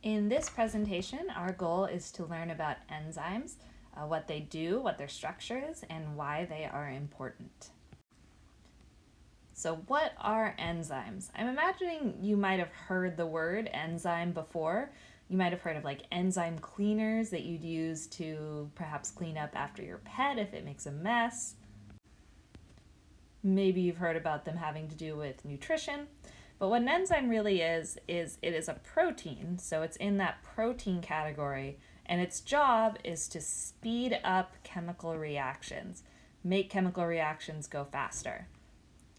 In this presentation, our goal is to learn about enzymes, what they do, what their structure is, and why they are important. So what are enzymes? I'm imagining you might have heard the word enzyme before. You might have heard of like enzyme cleaners that you'd use to perhaps clean up after your pet if it makes a mess. Maybe you've heard about them having to do with nutrition. But what an enzyme really is it is a protein, so it's in that protein category, and its job is to speed up chemical reactions, make chemical reactions go faster.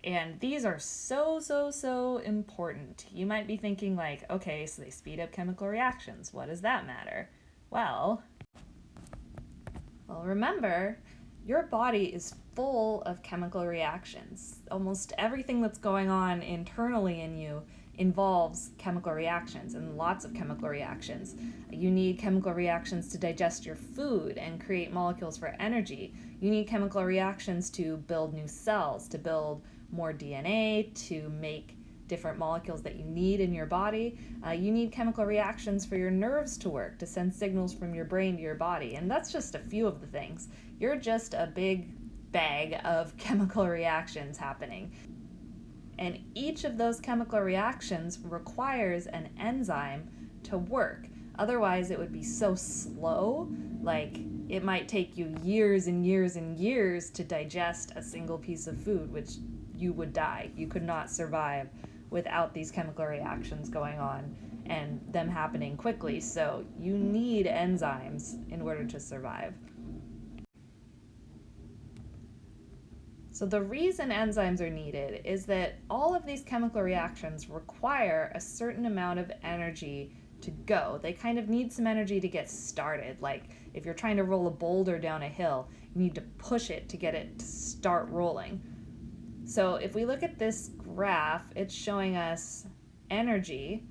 And these are so important. You might be thinking like, okay, so they speed up chemical reactions. What does that matter? Well, remember, your body is full of chemical reactions. Almost everything that's going on internally in you involves chemical reactions, and lots of chemical reactions. You need chemical reactions to digest your food and create molecules for energy. You need chemical reactions to build new cells, to build more DNA, to make different molecules that you need in your body. You need chemical reactions for your nerves to work, to send signals from your brain to your body. And that's just a few of the things. You're just a big bag of chemical reactions happening. And each of those chemical reactions requires an enzyme to work. Otherwise, it would be so slow, like it might take you years and years and years to digest a single piece of food, which you would die. You could not survive without these chemical reactions going on and them happening quickly. So you need enzymes in order to survive. So the reason enzymes are needed is that all of these chemical reactions require a certain amount of energy to go. They kind of need some energy to get started. Like if you're trying to roll a boulder down a hill, you need to push it to get it to start rolling. So if we look at this graph, it's showing us energy,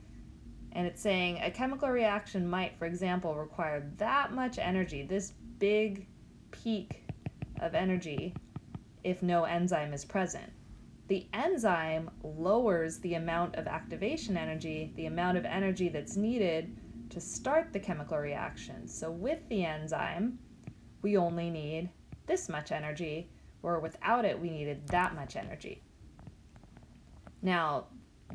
and it's saying a chemical reaction might, for example, require that much energy, this big peak of energy, if no enzyme is present. The enzyme lowers the amount of activation energy, the amount of energy that's needed to start the chemical reaction. So with the enzyme, we only need this much energy, or without it, we needed that much energy. Now,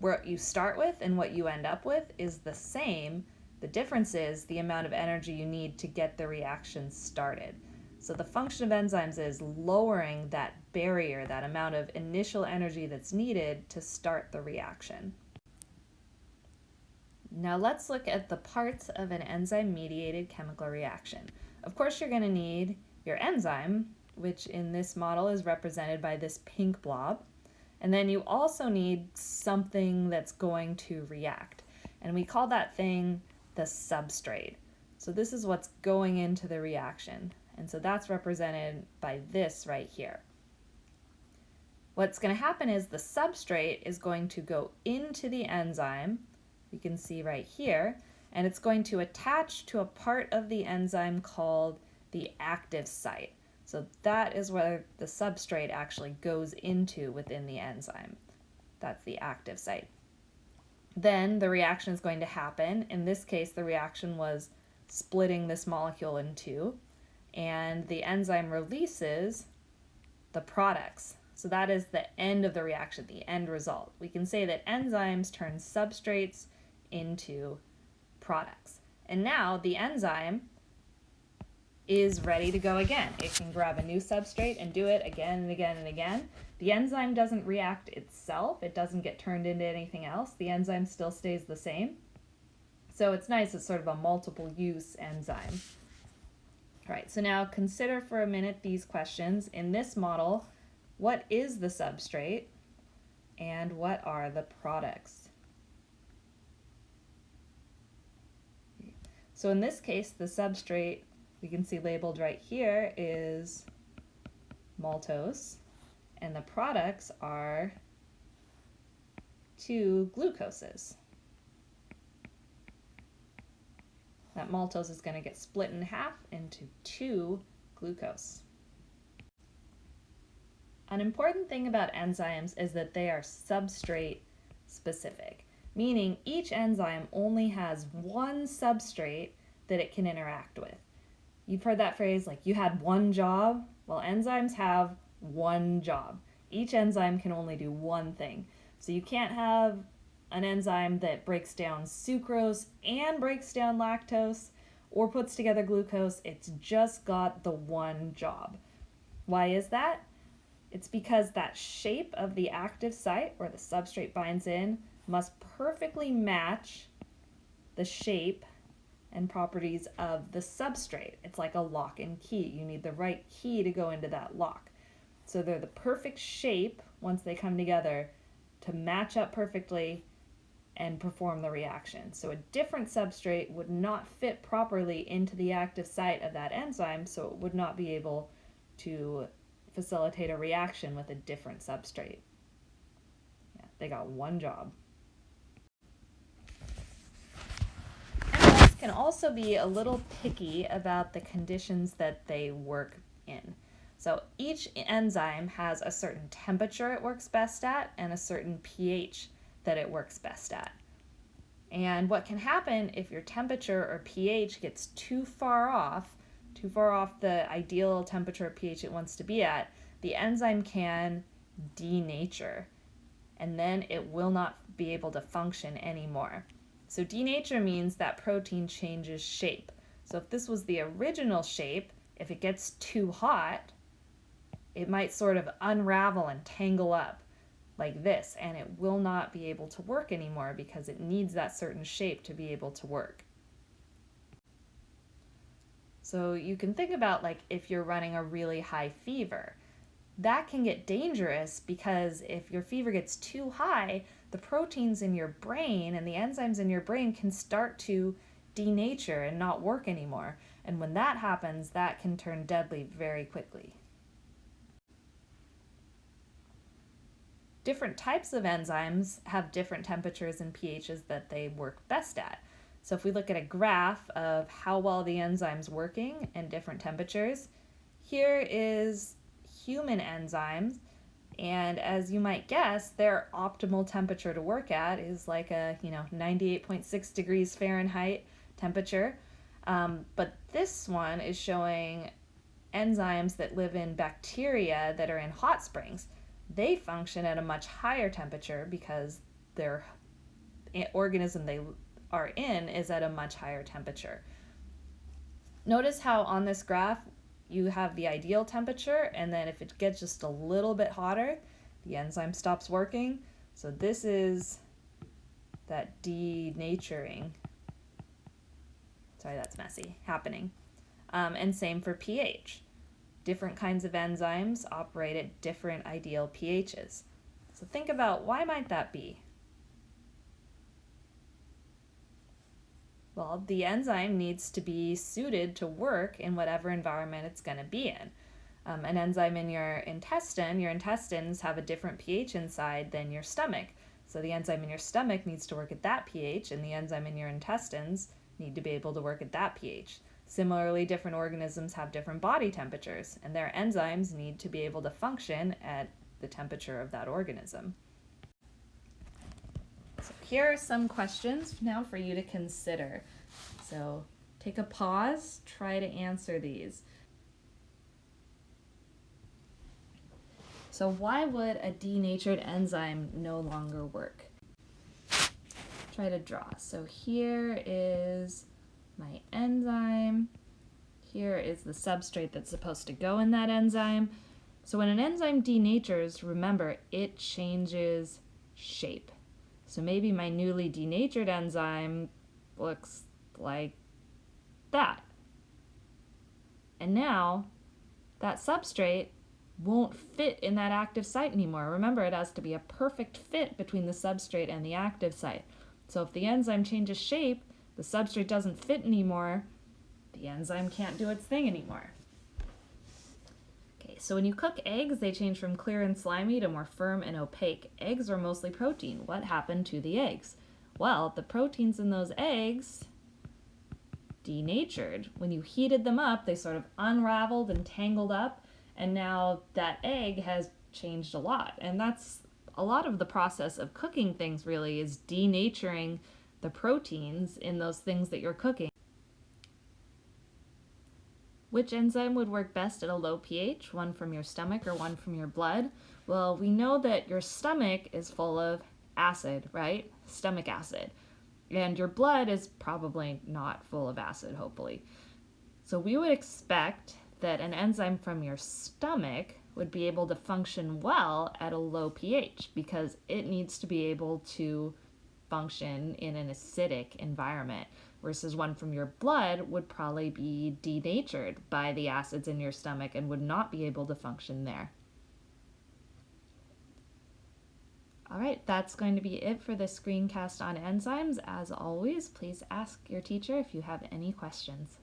what you start with and what you end up with is the same. The difference is the amount of energy you need to get the reaction started. So the function of enzymes is lowering that barrier, that amount of initial energy that's needed to start the reaction. Now let's look at the parts of an enzyme-mediated chemical reaction. Of course, you're going to need your enzyme, which in this model is represented by this pink blob. And then you also need something that's going to react. And we call that thing the substrate. So this is what's going into the reaction. And so that's represented by this right here. What's going to happen is the substrate is going to go into the enzyme, you can see right here, and it's going to attach to a part of the enzyme called the active site. So that is where the substrate actually goes into within the enzyme. That's the active site. Then the reaction is going to happen. In this case, the reaction was splitting this molecule in two, and the enzyme releases the products. So that is the end of the reaction, the end result. We can say that enzymes turn substrates into products. And now the enzyme is ready to go again. It can grab a new substrate and do it again and again and again. The enzyme doesn't react itself. It doesn't get turned into anything else. The enzyme still stays the same. So it's nice. It's sort of a multiple use enzyme. All right, so now consider for a minute these questions. In this model, what is the substrate and what are the products? So in this case, the substrate, we can see labeled right here, is maltose, and the products are two glucoses. That maltose is going to get split in half into two glucose. An important thing about enzymes is that they are substrate specific. meaning each enzyme only has one substrate that it can interact with. You've heard that phrase, like, you had one job? Well, enzymes have one job. Each enzyme can only do one thing. So you can't have an enzyme that breaks down sucrose and breaks down lactose or puts together glucose. It's just got the one job. Why is that? It's because that shape of the active site where the substrate binds in must perfectly match the shape and properties of the substrate. It's like a lock and key. You need the right key to go into that lock. So they're the perfect shape once they come together to match up perfectly and perform the reaction. So a different substrate would not fit properly into the active site of that enzyme, so it would not be able to facilitate a reaction with a different substrate. Yeah, they got one job. Enzymes can also be a little picky about the conditions that they work in. So each enzyme has a certain temperature it works best at and a certain pH that it works best at. And what can happen if your temperature or pH gets too far off the ideal temperature or pH it wants to be at, the enzyme can denature, and then it will not be able to function anymore. So denature means that protein changes shape. So if this was the original shape, if it gets too hot, it might sort of unravel and tangle up like this, and it will not be able to work anymore because it needs that certain shape to be able to work. So you can think about, like, if you're running a really high fever, that can get dangerous because if your fever gets too high, the proteins in your brain and the enzymes in your brain can start to denature and not work anymore. And when that happens, that can turn deadly very quickly. Different types of enzymes have different temperatures and pHs that they work best at. So if we look at a graph of how well the enzyme's working and different temperatures, here is human enzymes, and as you might guess, their optimal temperature to work at is like a 98.6 degrees Fahrenheit temperature. But this one is showing enzymes that live in bacteria that are in hot springs. They function at a much higher temperature because their organism they are in is at a much higher temperature. Notice how on this graph you have the ideal temperature, and then if it gets just a little bit hotter, the enzyme stops working. So this is that denaturing. Sorry, that's messy, happening. And same for pH. Different kinds of enzymes operate at different ideal pHs. So think about, why might that be? Well, the enzyme needs to be suited to work in whatever environment it's going to be in. An enzyme in your intestines have a different pH inside than your stomach. So the enzyme in your stomach needs to work at that pH, and the enzyme in your intestines need to be able to work at that pH. Similarly, different organisms have different body temperatures, and their enzymes need to be able to function at the temperature of that organism. So here are some questions now for you to consider. So take a pause, try to answer these. So why would a denatured enzyme no longer work? Try to draw. So here is my enzyme. Here is the substrate that's supposed to go in that enzyme. So when an enzyme denatures, remember, it changes shape. So maybe my newly denatured enzyme looks like that. And now that substrate won't fit in that active site anymore. Remember, it has to be a perfect fit between the substrate and the active site. So if the enzyme changes shape, the substrate doesn't fit anymore, the enzyme can't do its thing anymore. Okay, so when you cook eggs, they change from clear and slimy to more firm and opaque. Eggs are mostly protein. What happened to the eggs? Well, the proteins in those eggs denatured. When you heated them up, they sort of unraveled and tangled up, and now that egg has changed a lot. And that's a lot of the process of cooking things really is denaturing the proteins in those things that you're cooking. Which enzyme would work best at a low pH, one from your stomach or one from your blood? Well, we know that your stomach is full of acid, right? Stomach acid. And your blood is probably not full of acid, hopefully. So we would expect that an enzyme from your stomach would be able to function well at a low pH because it needs to be able to function in an acidic environment, versus one from your blood would probably be denatured by the acids in your stomach and would not be able to function there. All right, that's going to be it for this screencast on enzymes. As always, please ask your teacher if you have any questions.